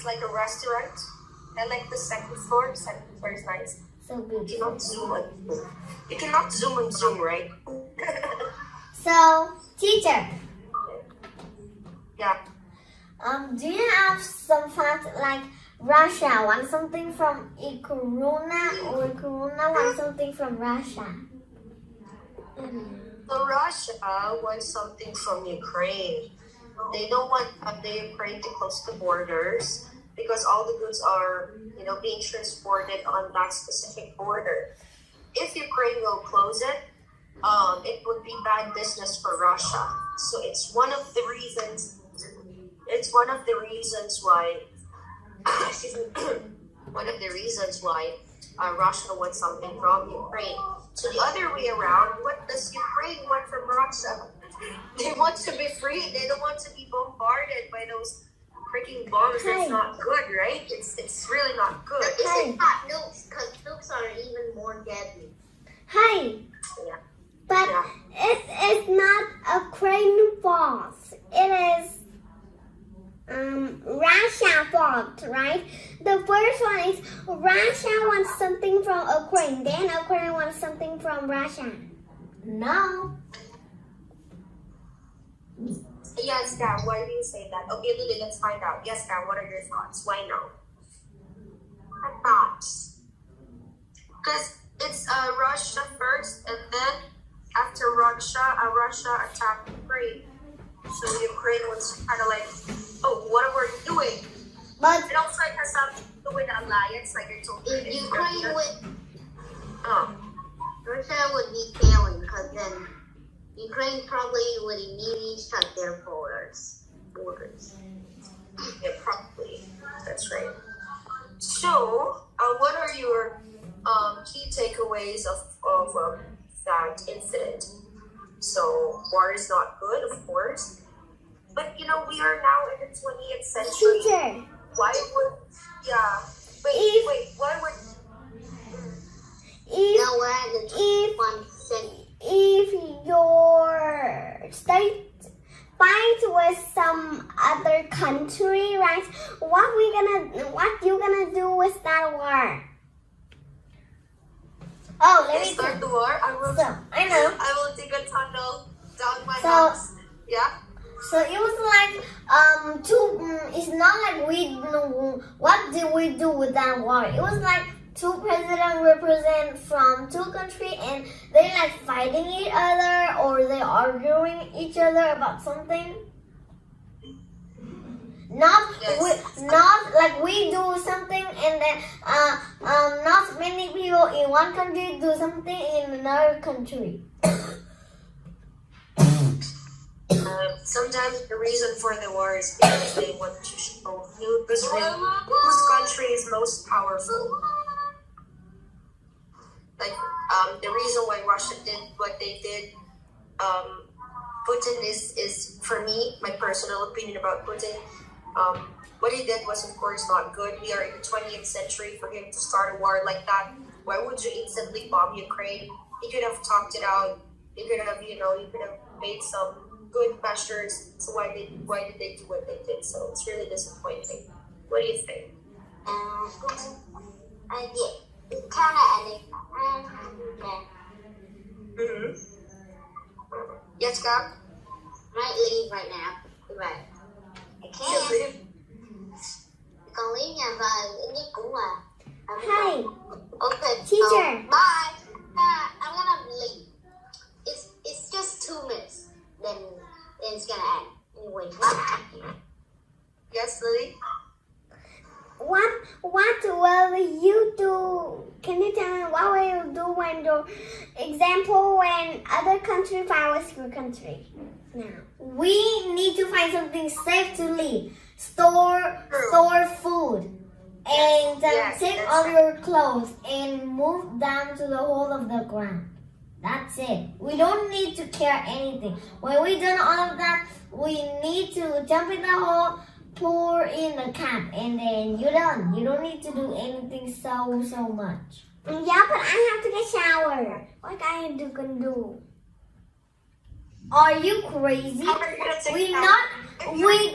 like a restaurant. I like the second floor. Second floor is nice. So You beautiful. cannot zoom on. You cannot zoom and zoom, right? So, teacher, Yeah. do you have some fact like Russia wants something from Ukraina or Ukraina wants something from Russia? So Russia wants something from Ukraine. They don't want the Ukraine to close the borders because all the goods are, being transported on that specific border. If Ukraine will close it, it would be bad business for Russia. So it's one of the reasons. It's one of the reasons why. Excuse me. One of the reasons why Russia wants something from Ukraine. So the other way around, what does Ukraine want from Russia? They want to be free. They don't want to be bombarded by those freaking bombs. That's not good, right? It's really not good. Hey. It's not nukes, because nukes are even more deadly. Hey, Yeah. but it's not Ukraine fault. It is Russia fault, right? The first one is Russia wants something from Ukraine, then Ukraine wants something from Russia. No. Yes, Dad, why do you say that? Okay, Lily, let's find out. Yes, Dad, what are your thoughts? Why no? My thoughts. Because it's Russia first, and then after Russia attacked Ukraine. So Ukraine was kind of like, oh, what are we doing? But It also has something to do with the alliance, like I told you. If Ukraine would, Oh, Russia would be failing because then Ukraine probably would immediately shut their borders. yeah, probably. That's right. So, what are your key takeaways of that incident? So, war is not good, of course. But, we are now in the 20th century. teacher, Why would, yeah. Wait, why would, You know what? if 1%. if your state fight with some other country, right? What you gonna do with that war? Oh, let me start tell. the war? I know. I will dig a tunnel down my So- house. Yeah? So it was like it's not like we know what did we do with that war. It was like two presidents represent from two countries and they like fighting each other or they arguing each other about something. Not like we do something and then not many people in one country do something in another country. Sometimes the reason for the war is because they want to show whose country is most powerful. Like the reason why Russia did what they did, Putin is for me, my personal opinion about Putin. What he did was of course not good. We are in the 20th century for him to start a war like that. Why would you instantly bomb Ukraine? He could have talked it out. He could have, you could have made some good measures. So why did they do what they did? So it's really disappointing. What do you think? Yeah, it's kind of Mm-hmm. Yes, Gab? might leave right now. Right. I can't. Còn lý nhà và ít nhất cũng là. Hey, Okay. teacher. Bye. I'm gonna leave. It's just 2 minutes. Then it's gonna end. Anyway, bye. Yes, Lily? What will you do? Can you tell me what will you do when when other country fight with your country? Now we need to find something safe to live, store food, and Yes, take that's all right. your clothes and move down to the hole of the ground. That's it. We don't need to care anything. When we done all of that, we need to jump in the hole, pour in the cap, and then you're done. You don't need to do anything so much. Yeah, but I have to get shower. What I can do? Are you crazy? How are you gonna take We that? not If you're we in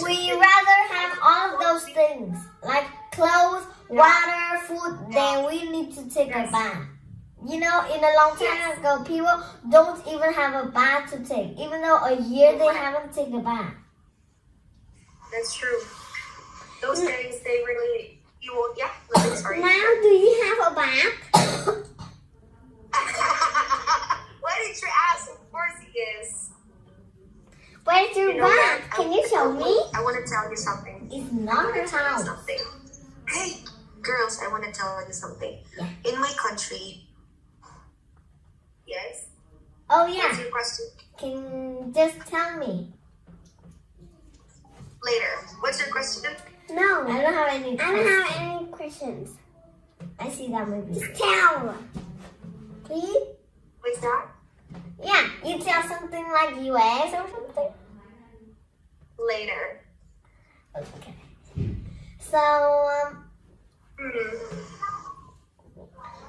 We rather have all of those things, like clothes, water, food, than we need to take a bath. You know, in a long time ago, people don't even have a bath to take, even though a year they haven't taken a bath. That's true. Those things, they really, you won't, sorry. Now, do you have a bath? Why did you ask? Of course he is. Where's your bath? Can you show me? I want to tell you something. It's not your house. Hey, girls, I want to tell you something. Yeah. In my country, yes? Oh, yeah. What's your question? Can just tell me. Later. What's your question? No, I don't have any. I don't have any questions. I see that movie. Just tell, please. What's that? Yeah, you tell something like US or something. Later. Okay. So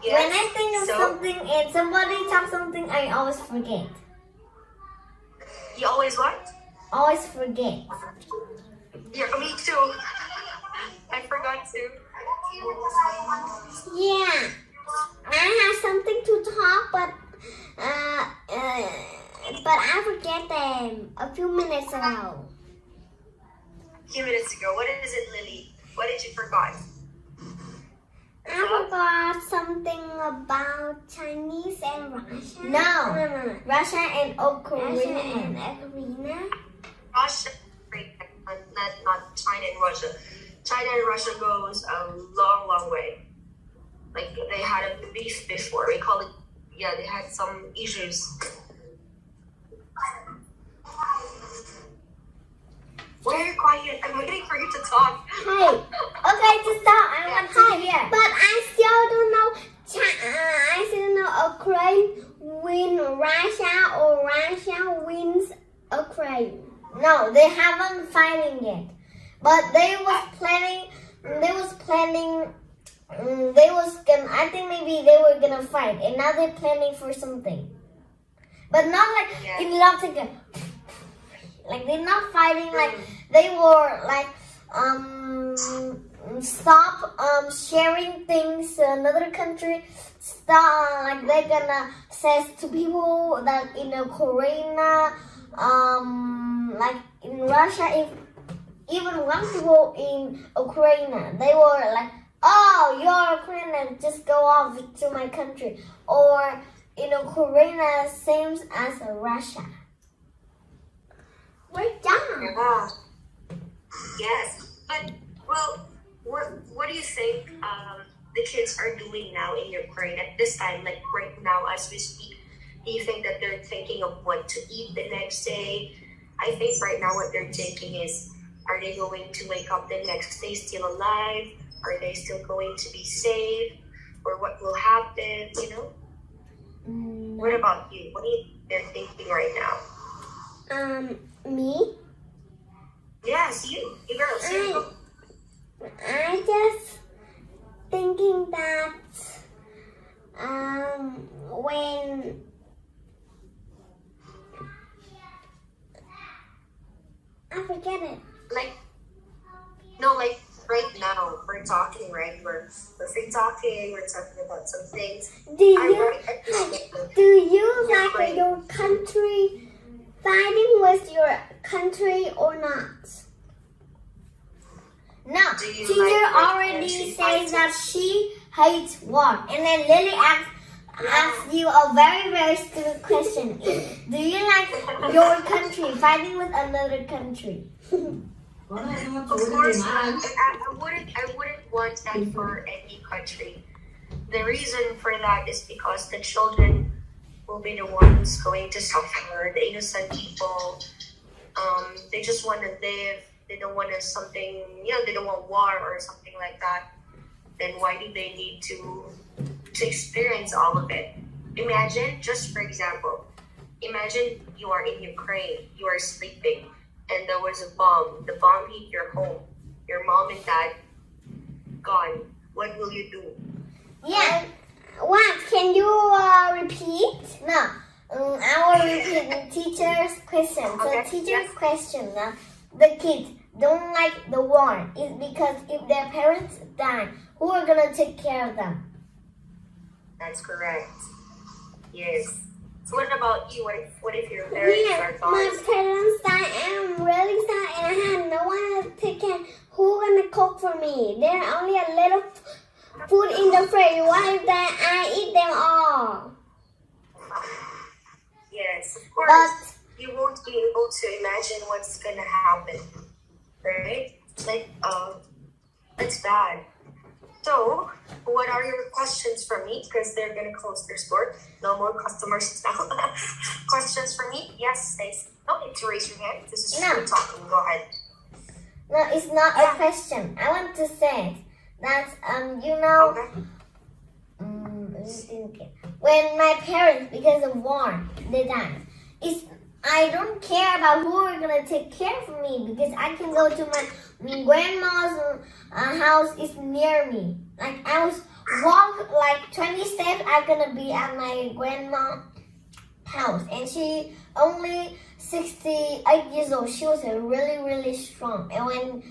Yes. when I think of something and somebody tells something, I always forget. You always what? Always forget. Yeah, me too. I forgot to. Yeah, I have something to talk, but I forget them a few minutes ago. A few minutes ago. What is it, Lily? What did you forget? I forgot something about Chinese and Russia. No. Russia and Ukraina. Russia, not China and Russia. China and Russia goes a long, long way. Like they had a beef before. We call it, they had some issues. Why are you quiet? I'm waiting for you to talk. Hey, okay, just stop. I want to hear. But I still don't know. I still know Ukraine win Russia or Russia wins Ukraine. No, they haven't fighting yet. But they was planning. I think maybe they were gonna fight, and now they're planning for something. But not like in love together. Like they're not fighting. Like they were like stop sharing things to another country. Stop. Like they're gonna say to people that in Ukraina, like in Russia, if even one people in Ukraina, they were like, oh, you're Ukrainian, just go off to my country. Or in Ukraina, same as Russia. We're done. Yeah. Yes. But, well, what do you think the kids are doing now in Ukraine at this time, like right now as we speak? Do you think that they're thinking of what to eat the next day? I think right now what they're thinking is, are they going to wake up the next day still alive? Are they still going to be safe? Or what will happen, you know? What about you? What are you they're thinking right now? Me? Yes, you girls. I just thinking that when I forget it. Like right now we're talking, right? We're talking. We're talking about some things. Do you like your country fighting with your country or not? No, teacher already says that she hates war. And then Lily asks you a very, very stupid question. Do you like your country fighting with another country? Of course, I wouldn't want that for any country. The reason for that is because the children will be the ones going to suffer. The innocent people, they just want to live. They don't want something, they don't want war or something like that. Then why do they need to experience all of it? Imagine, just for example, imagine you are in Ukraine, you are sleeping, and there was a bomb. The bomb hit your home. Your mom and dad gone. What will you do? Yeah. What? Can you repeat? No. I will repeat the teacher's question. So Okay, teacher's question. The kids, don't like the war is because if their parents die, who are gonna take care of them? That's correct. Yes. So what about you? What if your parents are gone? My parents died and I'm really sad and I had no one to take care. Who gonna cook for me? There's only a little food in the fridge. What if that I eat them all? Yes, of course. You won't be able to imagine what's gonna happen, right? Like, it's bad. So, what are your questions for me? Because they're gonna close their store. No more customers now. Questions for me? Yes, Stacey. No need to raise your hand. This is just me talking. Go ahead. No, it's not a question. I want to say that you know. Okay. Let me think. When my parents, because of war, they died. I don't care about who are gonna take care of me because I can go to my grandma's house. Is near me. Like I was walk like 20 steps. I'm gonna be at my grandma's house, and she only 68 years old. She was really strong, and when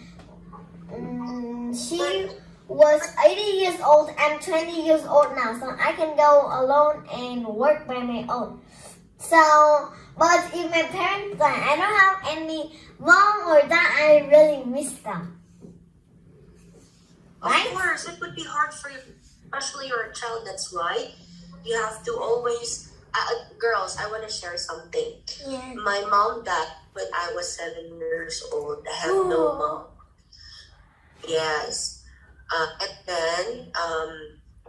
she was 80 years old, I'm 20 years old now, so I can go alone and work by my own. So, but if my parents die, I don't have any mom or dad, I really miss them. Right? Of course, it would be hard for you, especially you're a child. That's why you have to always. Girls, I want to share something. Yeah. My mom died when I was 7 years old. I have no mom. Yes. And then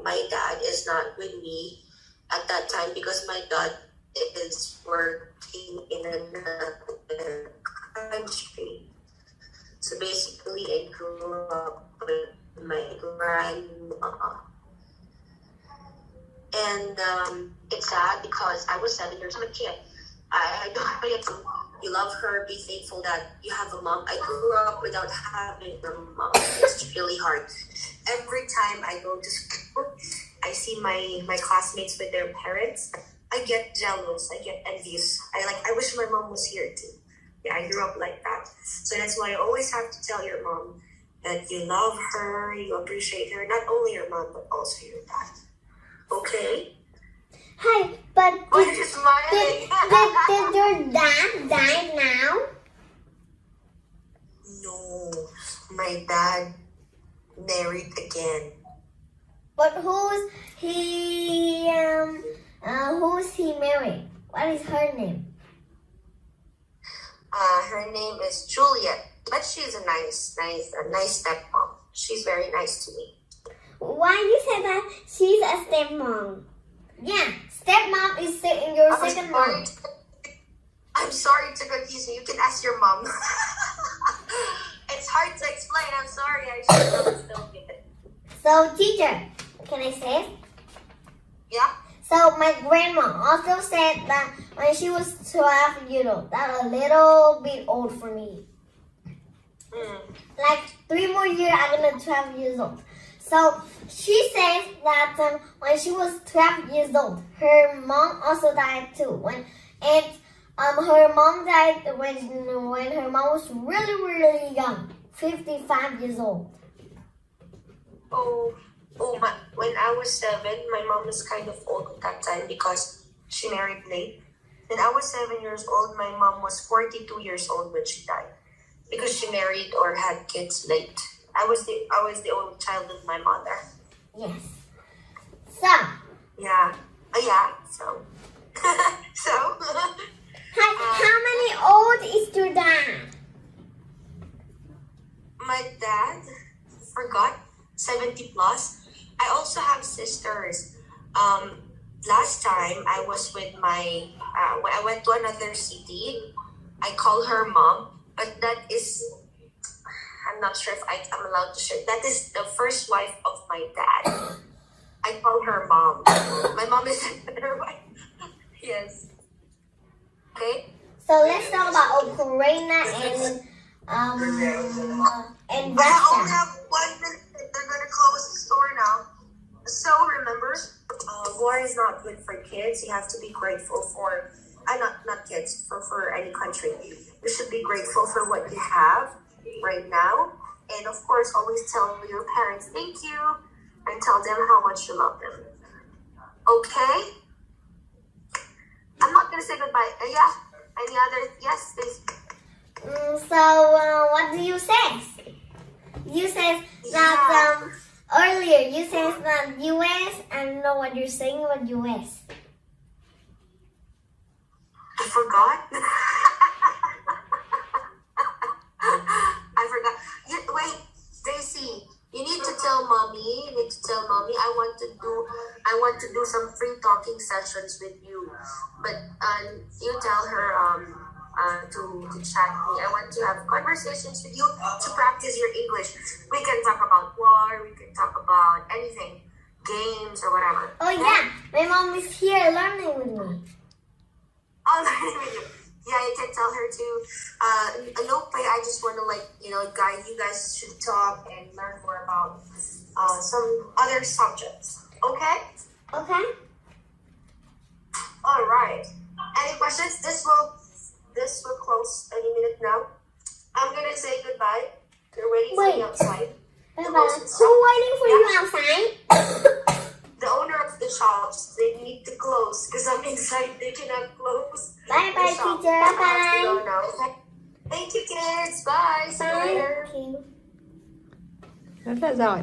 my dad is not with me at that time because my dad is working in another country. So basically, I grew up with my grandma. And it's sad because I was 7 years old. I'm a kid. I don't forget to. You love her. Be thankful that you have a mom. I grew up without having a mom. It's really hard. Every time I go to school, I see my classmates with their parents. I get jealous. I get envious. I wish my mom was here too. Yeah, I grew up like that. So that's why I always have to tell your mom that you love her, you appreciate her. Not only your mom, but also your dad. Okay? Hey, but Why you smiling? did your dad die now? No, my dad married again. But who's he married? What is her name? Her name is Juliet, but she's a nice stepmom. She's very nice to me. Why you say that she's a stepmom? Yeah, stepmom is your second mom. I'm sorry to confuse you. You can ask your mom. It's hard to explain. I'm sorry. I should still get it. So, teacher, can I say it? Yeah? So, my grandma also said that when she was 12 years old, that's a little bit old for me. Like 3 more years, I'm gonna 12 years old. So she says that when she was 12 years old, her mom also died too. Her mom died when her mom was really young, 55 years old. When I was 7, my mom was kind of old at that time because she married late. When I was 7 years old, my mom was 42 years old when she died because she married or had kids late. I was the only child of my mother. Yes. So. Yeah. So. So. How many old is your dad? My dad, forgot, 70 plus. I also have sisters. Last time I was with when I went to another city, I call her mom, but that is. I'm not sure if I'm allowed to share. That is the first wife of my dad. I call her mom. My mom is her wife. Yes. Okay. So let's talk about Ukraina and Russia. I only have 1 minute. They're gonna close the store now. So remember, war is not good for kids. You have to be grateful for, not kids, for any country. You should be grateful for what you have. right now. And of course, always tell your parents thank you and tell them how much you love them. Okay? I'm not gonna say goodbye. Yeah. Any other? Yes, please. So what do you say? You said that earlier. You said that US. I don't know what you're saying about US. I forgot. I forgot. Wait, Daisy. You need to tell mommy. You need to tell mommy. I want to do some free talking sessions with you. But you tell her to chat me. I want to have conversations with you to practice your English. We can talk about war. We can talk about anything, games or whatever. Oh yeah, my mom is here learning with me. Oh, learning with you. Yeah, you can tell her to. No play. I just want to you guys should talk and learn more about some other subjects. Okay. Okay. All right. Any questions? This will close any minute now. I'm gonna say goodbye. You're waiting for me outside. Bye-bye. Who's waiting for you outside? The owner of the shops. They need to close because I'm inside. They cannot close. Bye-bye, teacher. Bye-bye. Thank you, kids. Bye. See you later. Thank you. Rất là giỏi.